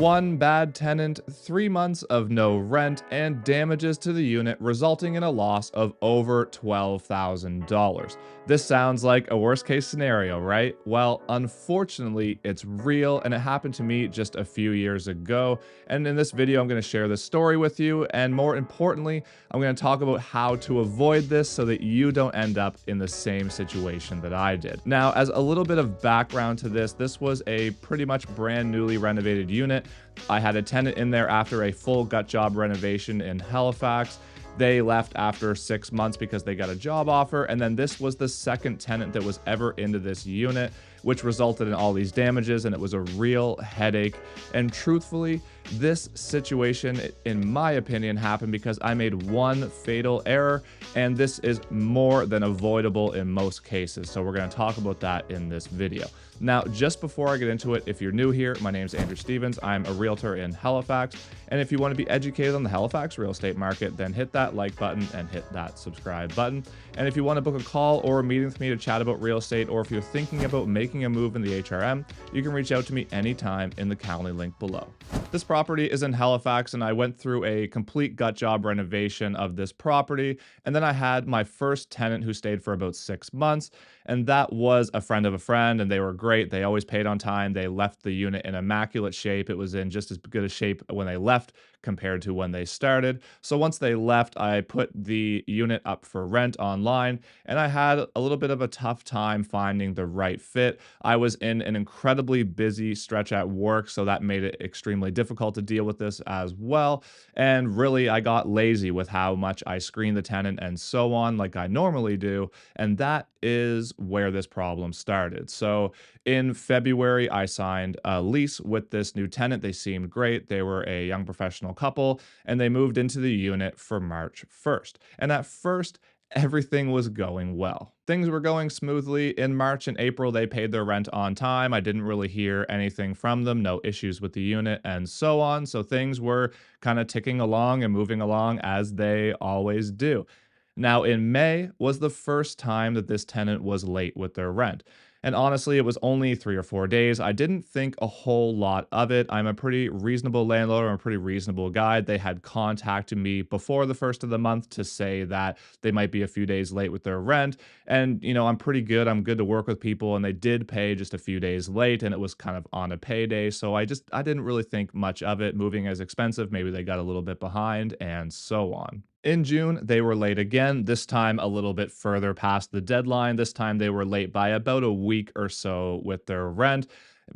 One bad tenant, 3 months of no rent, and damages to the unit resulting in a loss of over $12,000. This sounds like a worst case scenario, right? Well, unfortunately, it's real and it happened to me just a few years ago. And in this video, I'm going to share this story with you. And more importantly, I'm going to talk about how to avoid this so that you don't end up in the same situation that I did. Now, as a little bit of background to this, this was a pretty much brand newly renovated unit. I had a tenant in there after a full gut job renovation in Halifax. They left after 6 months because they got a job offer. And then this was the second tenant that was ever into this unit, which resulted in all these damages. And it was a real headache. And truthfully, this situation, in my opinion, happened because I made one fatal error. And this is more than avoidable in most cases. So we're going to talk about that in this video. Now, just before I get into it, if you're new here, my name is Andrew Stevens. I'm a realtor in Halifax. And if you want to be educated on the Halifax real estate market, then hit that like button and hit that subscribe button. And if you want to book a call or a meeting with me to chat about real estate, or if you're thinking about making a move in the HRM, you can reach out to me anytime in the Calendly link below. This property is in Halifax, and I went through a complete gut job renovation of this property. And then I had my first tenant who stayed for about 6 months. And that was a friend of a friend, and they were great. They always paid on time. They left the unit in immaculate shape. It was in just as good a shape when they left compared to when they started. So once they left, I put the unit up for rent online, and I had a little bit of a tough time finding the right fit. I was in an incredibly busy stretch at work, so that made it extremely difficult to deal with this as well. And really, I got lazy with how much I screened the tenant and so on, like I normally do. And that is where this problem started. So in February, I signed a lease with this new tenant. They seemed great. They were a young professional couple, and they moved into the unit for March 1st. And at first, everything was going well. Things were going smoothly. In March and April, they paid their rent on time. I didn't really hear anything from them, no issues with the unit and so on. So things were kind of ticking along and moving along as they always do. Now, in May was the first time that this tenant was late with their rent. And honestly, it was only 3 or 4 days. I didn't think a whole lot of it. I'm a pretty reasonable landlord. I'm a pretty reasonable guy. They had contacted me before the first of the month to say that they might be a few days late with their rent. And, I'm pretty good. I'm good to work with people. And they did pay just a few days late, and it was kind of on a payday. So I didn't really think much of it. Moving is expensive. Maybe they got a little bit behind and so on. In June, they were late again, this time a little bit further past the deadline. This time they were late by about a week or so with their rent,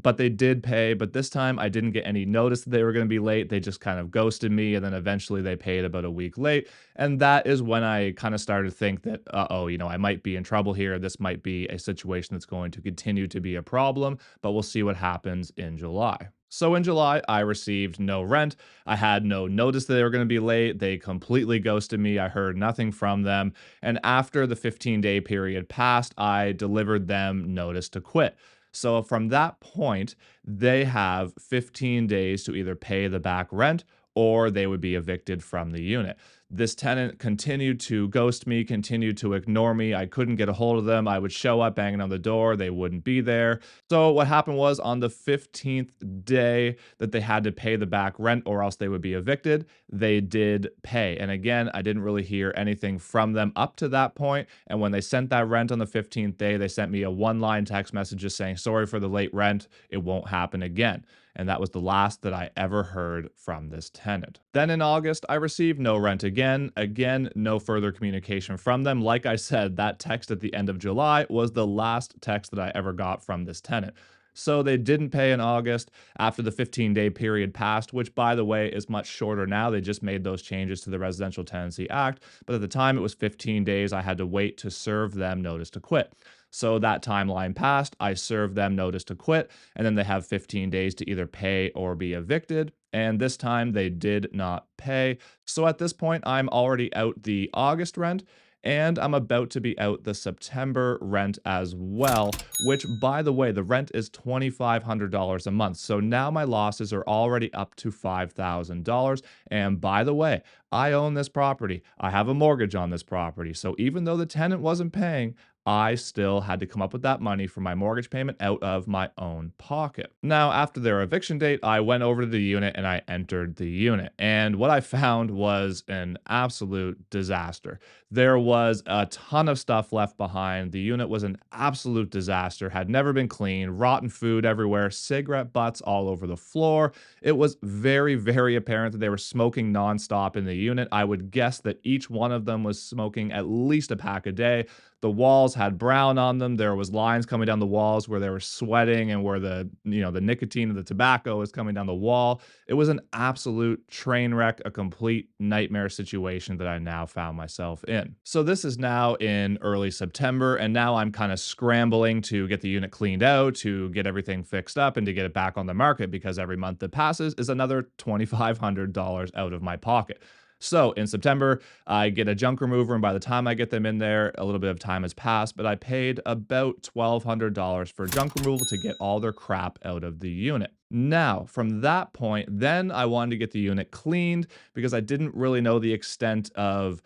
but they did pay. But this time I didn't get any notice that they were going to be late. They just kind of ghosted me, and then eventually they paid about a week late. And that is when I kind of started to think that, uh-oh, I might be in trouble here. This might be a situation that's going to continue to be a problem, but we'll see what happens in July. So in July, I received no rent. I had no notice that they were going to be late. They completely ghosted me. I heard nothing from them. And after the 15-day period passed, I delivered them notice to quit. So from that point, they have 15 days to either pay the back rent or they would be evicted from the unit. This tenant continued to ghost me, continued to ignore me. I couldn't get a hold of them. I would show up banging on the door. They wouldn't be there. So what happened was on the 15th day that they had to pay the back rent or else they would be evicted, they did pay. And again, I didn't really hear anything from them up to that point. And when they sent that rent on the 15th day, they sent me a one-line text message just saying, sorry for the late rent. It won't happen again. And that was the last that I ever heard from this tenant. Then in August, I received no rent again. Again, no further communication from them. Like I said, that text at the end of July was the last text that I ever got from this tenant. So they didn't pay in August after the 15-day period passed, which, by the way, is much shorter now. They just made those changes to the Residential Tenancy Act. But at the time, it was 15 days. I had to wait to serve them notice to quit. So that timeline passed. I served them notice to quit, and then they have 15 days to either pay or be evicted. And this time they did not pay. So at this point, I'm already out the August rent, and I'm about to be out the September rent as well, which, by the way, the rent is $2,500 a month. So now my losses are already up to $5,000. And by the way, I own this property. I have a mortgage on this property. So even though the tenant wasn't paying, I still had to come up with that money for my mortgage payment out of my own pocket. Now, after their eviction date, I went over to the unit and I entered the unit. And what I found was an absolute disaster. There was a ton of stuff left behind. The unit was an absolute disaster, had never been cleaned, rotten food everywhere, cigarette butts all over the floor. It was very, very apparent that they were smoking nonstop in the unit. I would guess that each one of them was smoking at least a pack a day. The walls had brown on them. There was lines coming down the walls where they were sweating and where the nicotine of the tobacco was coming down the wall. It was an absolute train wreck, a complete nightmare situation that I now found myself in. So this is now in early September, and now I'm kind of scrambling to get the unit cleaned out, to get everything fixed up, and to get it back on the market because every month that passes is another $2,500 out of my pocket. So in September, I get a junk remover, and by the time I get them in there, a little bit of time has passed, but I paid about $1,200 for junk removal to get all their crap out of the unit. Now, from that point, then I wanted to get the unit cleaned because I didn't really know the extent of,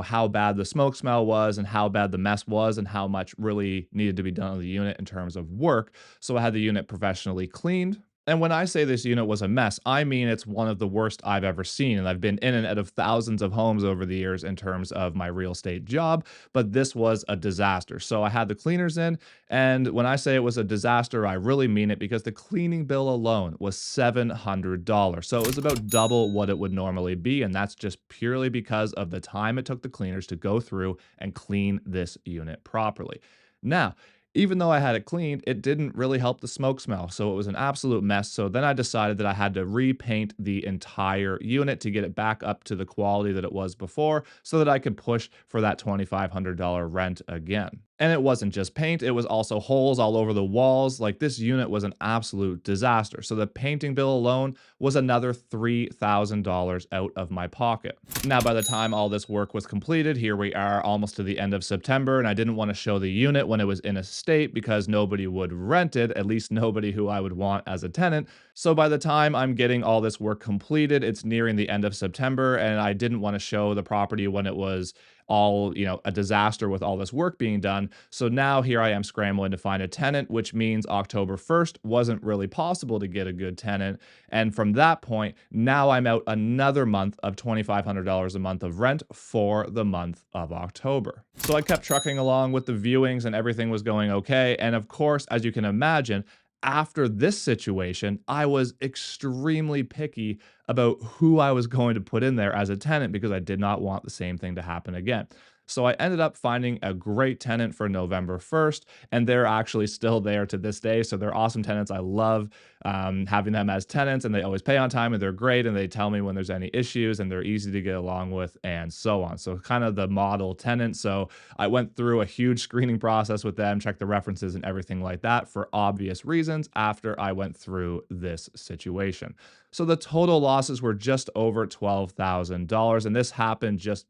how bad the smoke smell was and how bad the mess was and how much really needed to be done on the unit in terms of work. So I had the unit professionally cleaned. And when I say this unit was a mess, I mean it's one of the worst I've ever seen. And I've been in and out of thousands of homes over the years in terms of my real estate job, but this was a disaster. So I had the cleaners in, and when I say it was a disaster, I really mean it because the cleaning bill alone was $700. So it was about double what it would normally be. And that's just purely because of the time it took the cleaners to go through and clean this unit properly. Now, even though I had it cleaned, it didn't really help the smoke smell, so it was an absolute mess. So then I decided that I had to repaint the entire unit to get it back up to the quality that it was before so that I could push for that $2,500 rent again. And it wasn't just paint, it was also holes all over the walls. Like, this unit was an absolute disaster. So the painting bill alone was another $3,000 out of my pocket. Now, by the time all this work was completed, here we are almost to the end of September, and I didn't want to show the unit when it was in a state because nobody would rent it, at least nobody who I would want as a tenant. So by the time I'm getting all this work completed, it's nearing the end of September, and I didn't want to show the property when it was all, a disaster with all this work being done. So now here I am scrambling to find a tenant, which means October 1st wasn't really possible to get a good tenant. And from that point, now I'm out another month of $2,500 a month of rent for the month of October. So I kept trucking along with the viewings and everything was going okay. And of course, as you can imagine, after this situation, I was extremely picky about who I was going to put in there as a tenant because I did not want the same thing to happen again. So I ended up finding a great tenant for November 1st, and they're actually still there to this day. So they're awesome tenants. I love having them as tenants, and they always pay on time, and they're great, and they tell me when there's any issues, and they're easy to get along with, and so on. So kind of the model tenant. So I went through a huge screening process with them, checked the references and everything like that for obvious reasons after I went through this situation. So the total losses were just over $12,000, and this happened just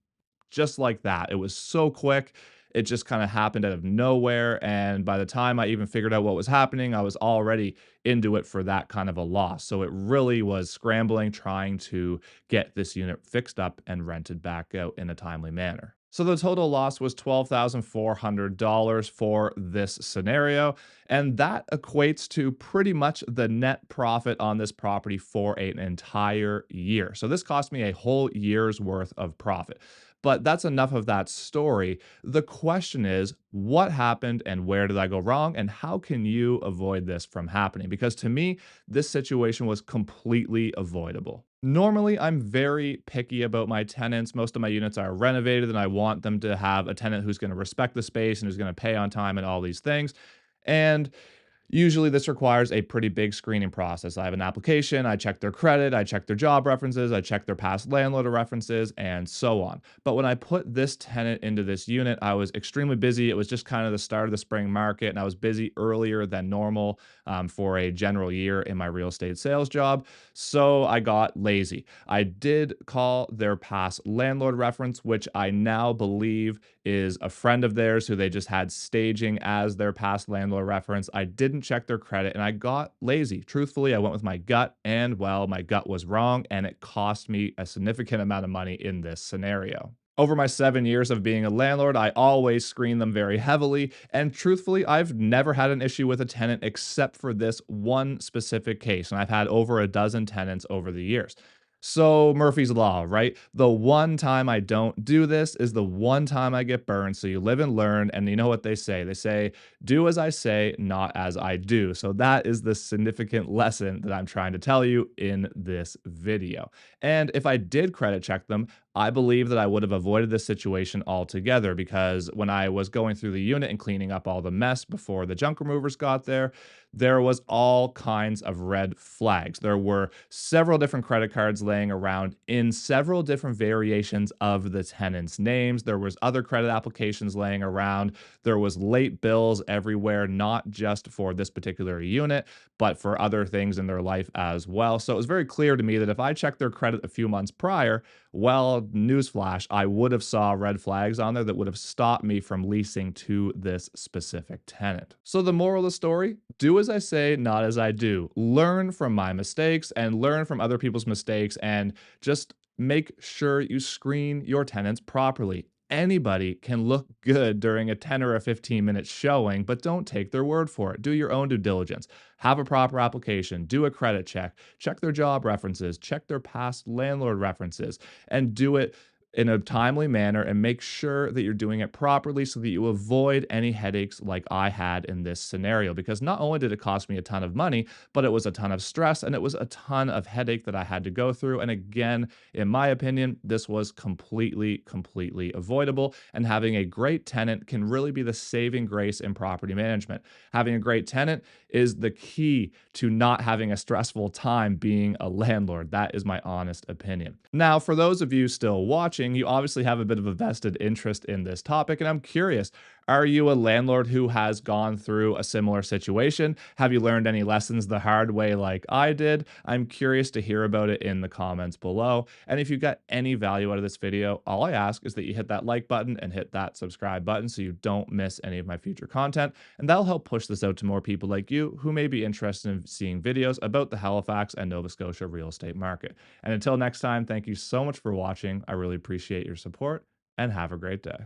like that. It was so quick. It just kind of happened out of nowhere. And by the time I even figured out what was happening, I was already into it for that kind of a loss. So it really was scrambling, trying to get this unit fixed up and rented back out in a timely manner. So the total loss was $12,400 for this scenario. And that equates to pretty much the net profit on this property for an entire year. So this cost me a whole year's worth of profit. But that's enough of that story. The question is, what happened and where did I go wrong? And how can you avoid this from happening? Because to me, this situation was completely avoidable. Normally, I'm very picky about my tenants. Most of my units are renovated, and I want them to have a tenant who's going to respect the space and who's going to pay on time and all these things. And usually, this requires a pretty big screening process. I have an application, I check their credit, I check their job references, I check their past landlord references, and so on. But when I put this tenant into this unit, I was extremely busy. It was just kind of the start of the spring market, and I was busy earlier than normal for a general year in my real estate sales job. So I got lazy. I did call their past landlord reference, which I now believe is a friend of theirs who they just had staging as their past landlord reference. I didn't check their credit and I got lazy. Truthfully, I went with my gut, and well, my gut was wrong and it cost me a significant amount of money in this scenario. Over my 7 years of being a landlord, I always screen them very heavily, and truthfully, I've never had an issue with a tenant except for this one specific case, and I've had over a dozen tenants over the years. So, Murphy's Law, right? The one time I don't do this is the one time I get burned. So, you live and learn, and you know what they say? They say, do as I say, not as I do. So, that is the significant lesson that I'm trying to tell you in this video. And if I did credit check them, I believe that I would have avoided this situation altogether because when I was going through the unit and cleaning up all the mess before the junk removers got there was all kinds of red flags. There were several different credit cards laying around in several different variations of the tenants' names. There was other credit applications laying around. There was late bills everywhere, not just for this particular unit, but for other things in their life as well. So it was very clear to me that if I checked their credit a few months prior, well, newsflash, I would have saw red flags on there that would have stopped me from leasing to this specific tenant. So the moral of the story, do as I say, not as I do. Learn from my mistakes and learn from other people's mistakes and just make sure you screen your tenants properly. Anybody can look good during a 10 or a 15-minute showing, but don't take their word for it. Do your own due diligence. Have a proper application, do a credit check, check their job references, check their past landlord references, and do it in a timely manner and make sure that you're doing it properly so that you avoid any headaches like I had in this scenario. Because not only did it cost me a ton of money, but it was a ton of stress and it was a ton of headache that I had to go through. And again, in my opinion, this was completely avoidable. And having a great tenant can really be the saving grace in property management. Having a great tenant is the key to not having a stressful time being a landlord. That is my honest opinion. Now, for those of you still watching, you obviously have a bit of a vested interest in this topic, and I'm curious, are you a landlord who has gone through a similar situation? Have you learned any lessons the hard way like I did? I'm curious to hear about it in the comments below. And if you got any value out of this video, all I ask is that you hit that like button and hit that subscribe button so you don't miss any of my future content. And that'll help push this out to more people like you who may be interested in seeing videos about the Halifax and Nova Scotia real estate market. And until next time, thank you so much for watching. I really appreciate your support and have a great day.